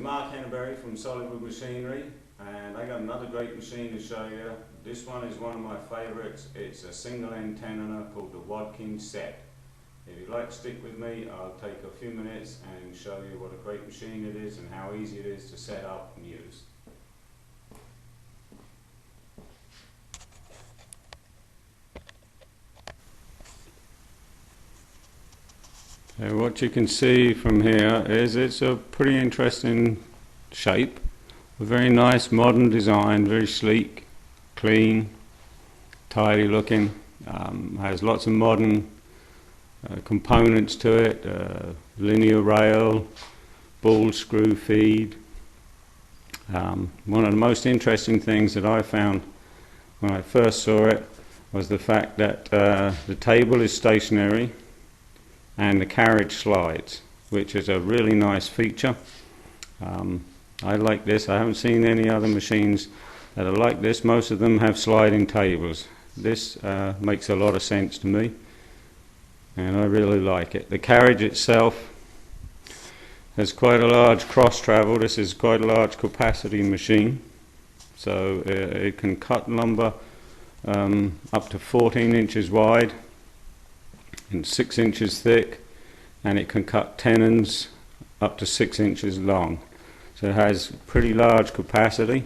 Mark from Solidwood Machinery, and I got another great machine to show you. This one is one of my favorites. It's a single end Tenoner called the Wadkin SET. If you'd like to stick with me, I'll take a few minutes and show you what a great machine it is and how easy it is to set up and use. So what you can see from here is it's a pretty interesting shape, a very nice modern design, very sleek, clean, tidy looking, has lots of modern components to it, linear rail, ball screw feed. One of the most interesting things that I found when I first saw it was the fact that the table is stationary and the carriage slides, which is a really nice feature. I like this. I haven't seen any other machines that are like this. Most of them have sliding tables. This makes a lot of sense to me, and I really like it. The carriage itself has quite a large cross travel. This is quite a large capacity machine, so it can cut lumber up to 14 inches wide and 6 inches thick, and it can cut tenons up to 6 inches long. So it has pretty large capacity.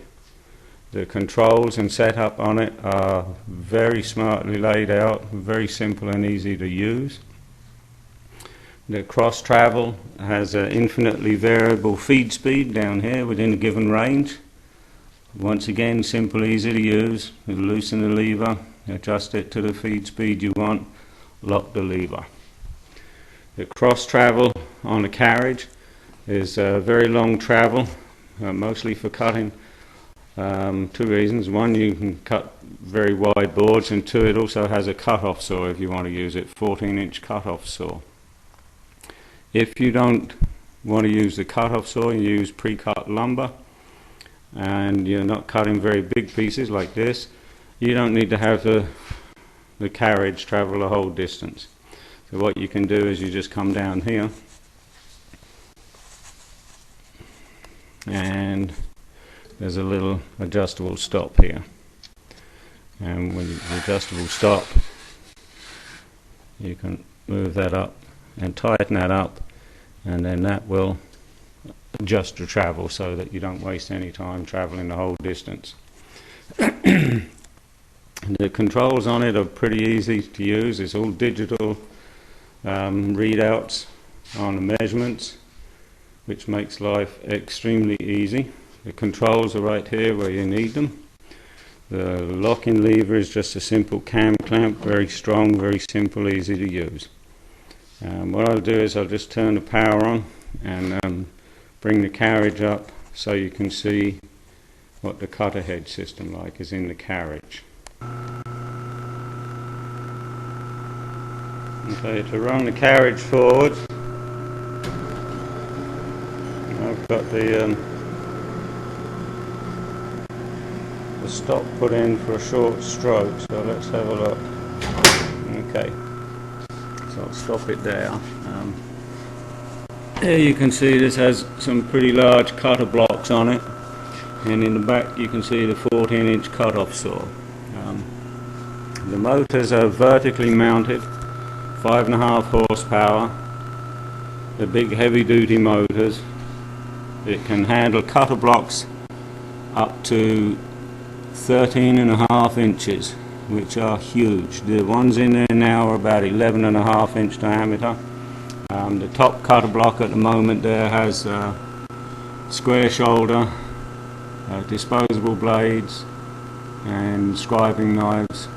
The controls and setup on it are very smartly laid out, very simple and easy to use. The cross travel has an infinitely variable feed speed down here within a given range. Once again, simple, easy to use. You loosen the lever, adjust it to the feed speed you want, lock the lever. The cross travel on the carriage is a very long travel, mostly for cutting. Two reasons: one, you can cut very wide boards, and two, it also has a cut-off saw if you want to use it, 14-inch cut-off saw. If you don't want to use the cut-off saw, you use pre-cut lumber, and you're not cutting very big pieces like this, you don't need to have the carriage travel the whole distance. So what you can do is you just come down here, and there's a little adjustable stop here, and with the adjustable stop you can move that up and tighten that up, and then that will adjust your travel so that you don't waste any time traveling the whole distance. The controls on it are pretty easy to use. It's all digital readouts on the measurements, which makes life extremely easy. The controls are right here where you need them. The locking lever is just a simple cam clamp, very strong, very simple, easy to use. What I'll do is I'll just turn the power on and bring the carriage up so you can see what the cutter head system like is in the carriage. Okay, to run the carriage forward, I've got the stop put in for a short stroke, so let's have a look. Okay, so I'll stop it there. Here you can see this has some pretty large cutter blocks on it, and in the back you can see the 14-inch cut-off saw. The motors are vertically mounted, 5.5 horsepower. The big heavy-duty motors. It can handle cutter blocks up to 13.5 inches, which are huge. The ones in there now are about 11.5 inch diameter. The top cutter block at the moment there has square shoulder, disposable blades and scribing knives.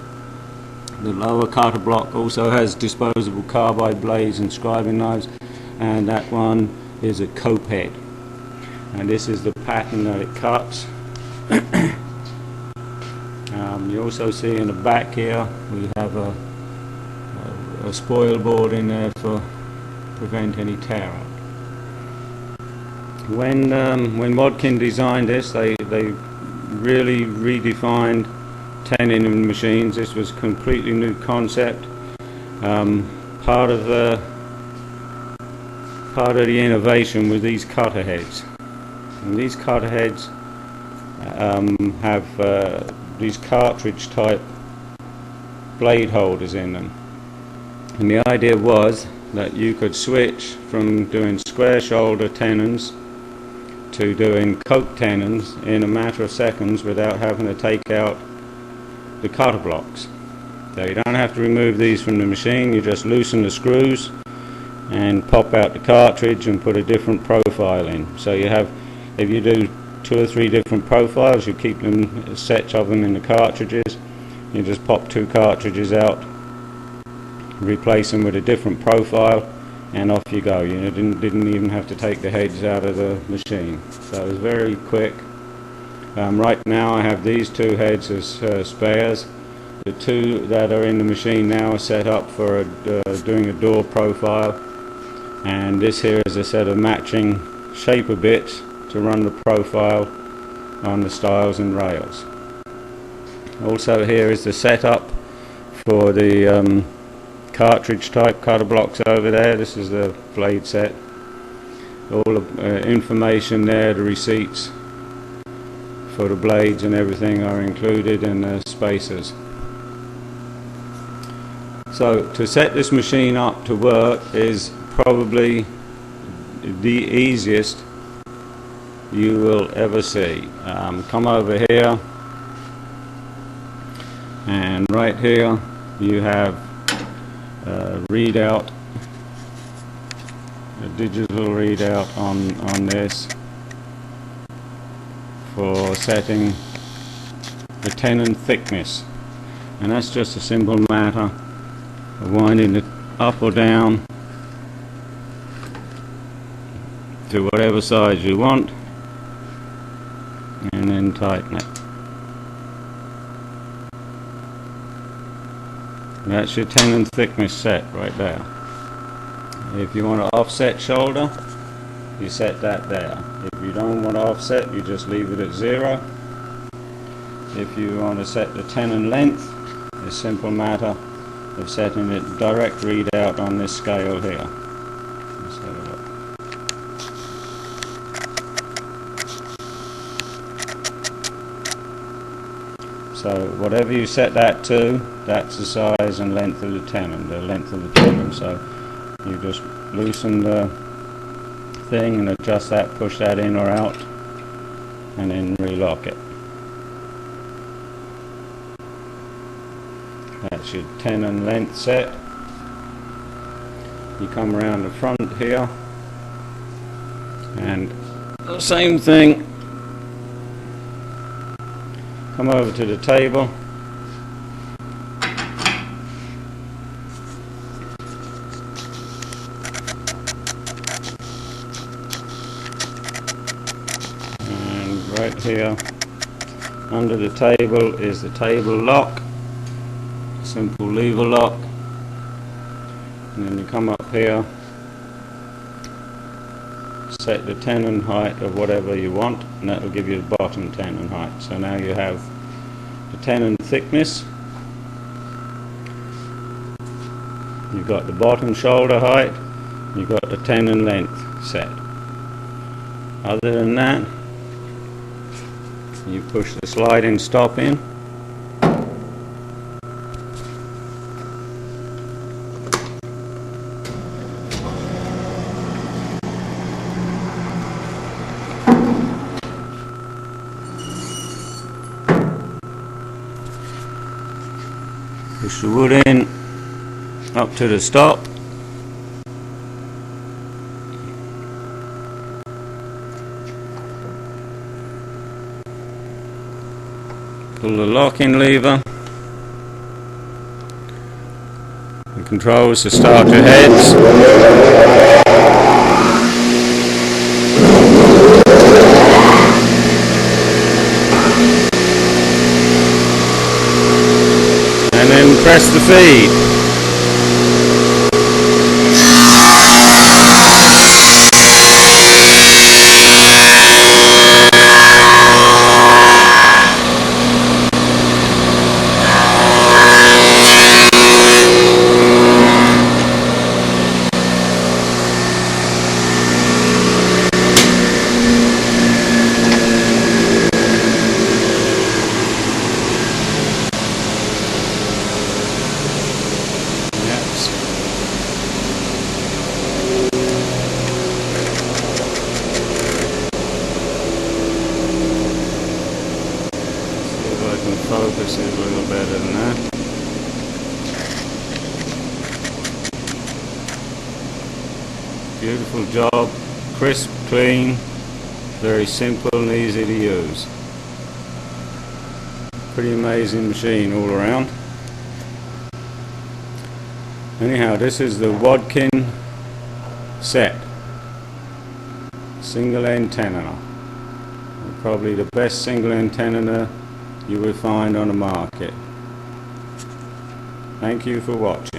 The lower cutter block also has disposable carbide blades and scribing knives, and that one is a cope head, and this is the pattern that it cuts. You also see in the back here we have a spoil board in there for prevent any tear up. When Wadkin designed this, they really redefined 10-inch machines. This was a completely new concept. Part of the innovation with these cutter heads. And these cutter heads have these cartridge type blade holders in them, and the idea was that you could switch from doing square shoulder tenons to doing coke tenons in a matter of seconds without having to take out the cutter blocks. So you don't have to remove these from the machine, you just loosen the screws and pop out the cartridge and put a different profile in. So you have, if you do 2 or 3 different profiles, you keep them, sets of them in the cartridges, you just pop 2 cartridges out, replace them with a different profile, and off you go. You didn't even have to take the heads out of the machine. So it was very quick. Right now I have these 2 heads as spares. The 2 that are in the machine now are set up for doing a door profile, and this here is a set of matching shaper bits to run the profile on the stiles and rails. Also here is the setup for the cartridge type cutter blocks over there. This is the blade set. All the information there, the receipts for the blades and everything are included, in the spacers. So to set this machine up to work is probably the easiest you will ever see. Come over here, and right here you have readout, a digital readout on this for setting the tenon thickness, and that's just a simple matter of winding it up or down to whatever size you want, and then tighten it. That's your tenon thickness set right there. If you want to offset shoulder, you set that there. If you don't want to offset, you just leave it at 0. If you want to set the tenon length, it's a simple matter of setting it direct readout on this scale here. Let's have a look. So whatever you set that to, that's the size and length of the tenon, the length of the tenon. So you just loosen the thing and adjust that, push that in or out, and then relock it. That's your tenon length set. You come around the front here, and the same thing. Come over to the table, and right here under the table is the table lock, simple lever lock, and then you come up here, set the tenon height of whatever you want, and that will give you the bottom tenon height. So now you have the tenon thickness, you've got the bottom shoulder height, you've got the tenon length set. Other than that, you push the sliding stop in, push the wood in up to the stop, pull the locking lever, the controls to start your heads, and then press the feed. Beautiful job, crisp, clean, very simple and easy to use. Pretty amazing machine all around. Anyhow, this is the Wadkin SET single end Tenoner. Probably the best single end Tenoner you will find on the market. Thank you for watching.